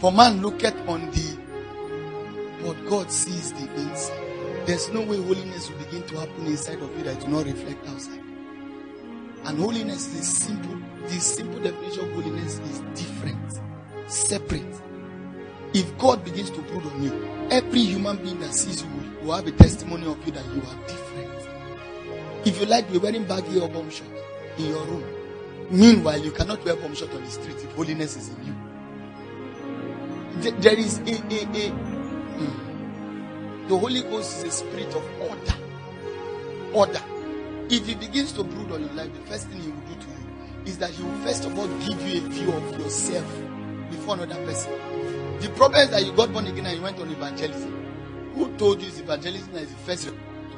For man looketh on the, but God sees the inside. There's no way holiness will begin to happen inside of you that do not reflect outside. And holiness is simple. The simple definition of holiness is different, separate. If God begins to brood on you, every human being that sees you will have a testimony of you that you are different. If you like, be wearing baggy or bomb shot in your room. Meanwhile, you cannot wear bomb shot on the street if holiness is in you. There is the Holy Ghost is a spirit of order. Order. If he begins to brood on your life, the first thing he will do to you is that he will first of all give you a view of yourself before another person. The problem is that you got born again and you went on evangelism. Who told you evangelism is the first to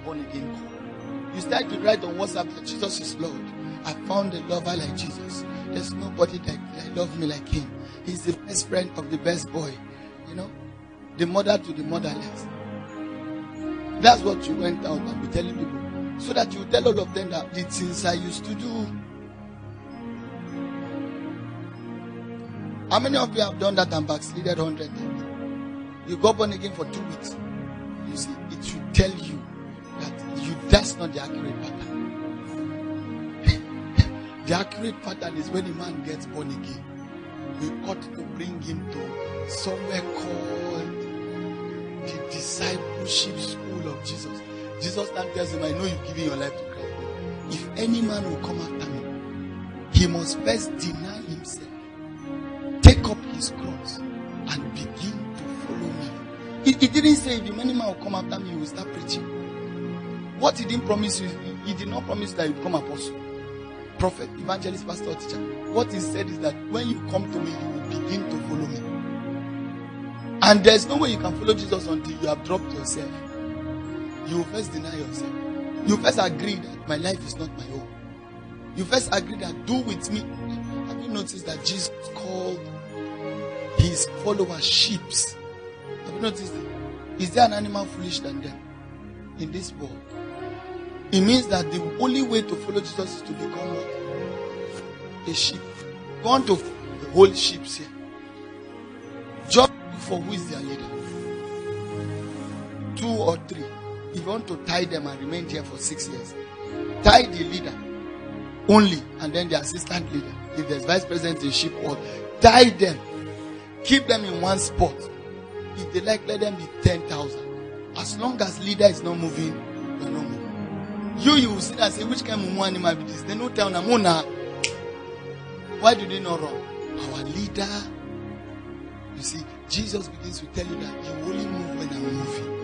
born again call? You start to write on WhatsApp that Jesus is Lord. I found a lover like Jesus. There's nobody that love me like him. He's the best friend of the best boy. You know, the mother to the motherless. That's what you went out and be telling people. So that you tell all of them that the things I used to do. How many of you have done that and backslided 100 times? You got born again for 2 weeks. You see, it should tell you that that's not the accurate pattern. The accurate pattern is when a man gets born again, we ought to bring him to somewhere called the discipleship school of Jesus. Jesus now tells him, I know you've given your life to Christ. If any man will come after me, he must first deny himself, take up his cross, and begin to follow me. He didn't say if any man will come after me, he will start preaching. What he didn't promise you, he did not promise that you become apostle, prophet, evangelist, pastor, teacher. What he said is that when you come to me, you will begin to follow me. And there's no way you can follow Jesus until you have dropped yourself. You will first deny yourself. You first agree that my life is not my own. You first agree that do with me. Have you noticed that Jesus called his followers sheep? Have you noticed that? Is there an animal foolish than them in this world? It means that the only way to follow Jesus is to become what? A sheep. You want to follow the whole sheep here. Just for who is their leader. 2 or 3. If you want to tie them and remain here for 6 years, tie the leader only and then the assistant leader. If there's vice president in sheep world, tie them. Keep them in one spot. If they like, let them be 10,000. As long as leader is not moving, you're not moving. You will sit and say, which kind of animal be this? They don't tell Namuna. Why do they not run? Our leader. You see, Jesus begins to tell you that you only move when I'm moving.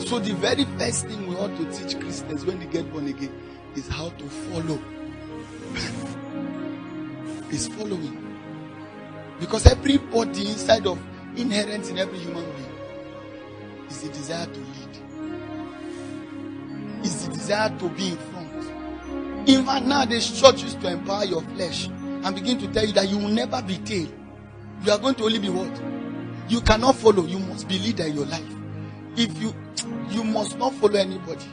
So the very first thing we ought to teach Christians when they get born again is how to follow. Is following. Because everybody inside of inherent in every human being is the desire to lead. Is the desire to be in front. In fact, now the church used to empower your flesh and begin to tell you that you will never be tail. You are going to only be what? You cannot follow. You must be leader in your life. If you must not follow anybody.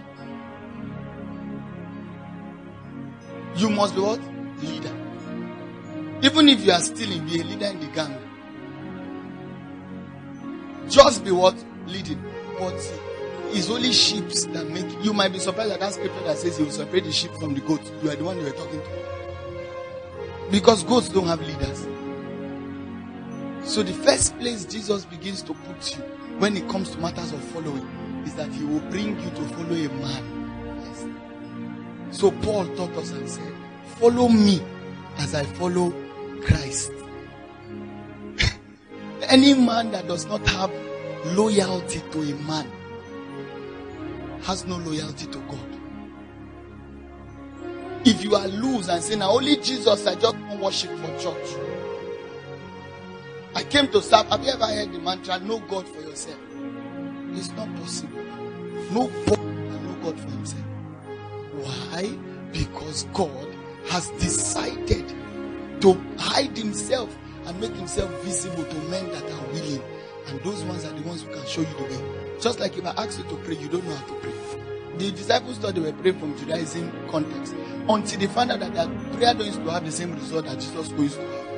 You must be what? Leader. Even if you are stealing, be a leader in the gang. Just be what? Leading. But it's only sheep that make. You might be surprised at that scripture that says you will separate the sheep from the goats. You are the one you were talking to. Because goats don't have leaders. So the first place Jesus begins to put you when it comes to matters of following is that he will bring you to follow a man. Yes. So Paul taught us and said, follow me as I follow Christ. Any man that does not have loyalty to a man has no loyalty to God. If you are loose and say, now only Jesus, I just don't worship for church. I came to serve. Have you ever heard the mantra, know God for yourself? It's not possible. No Paul can know God for himself. Why? Because God has decided to hide himself and make himself visible to men that are willing. And those ones are the ones who can show you the way. Just like if I ask you to pray, you don't know how to pray. The disciples thought they were praying from Judaism context until they found out that their prayer don't used to have the same result that Jesus used to.